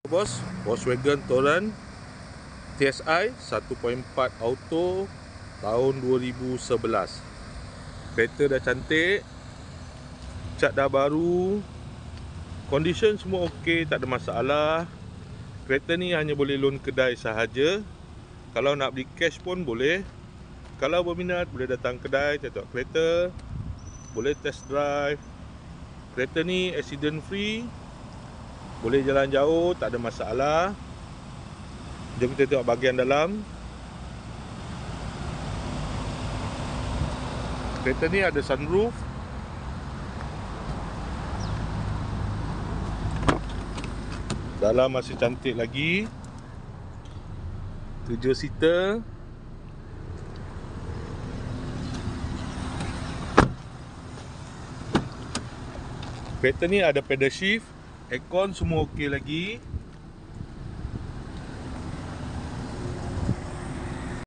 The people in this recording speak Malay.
Bos, Volkswagen Touran TSI 1.4 auto tahun 2011. Kereta dah cantik, cat dah baru, condition semua okey, tak ada masalah. Kereta ni hanya boleh loan kedai sahaja. Kalau nak beli cash pun boleh. Kalau berminat boleh datang kedai, tengok kereta, boleh test drive. Kereta ni accident free, boleh jalan jauh, tak ada masalah. Jom kita tengok bahagian dalam. Kereta ni ada sunroof. Dalam masih cantik lagi. 7 seater. Kereta ni ada pedal shift, aircon semua okey lagi.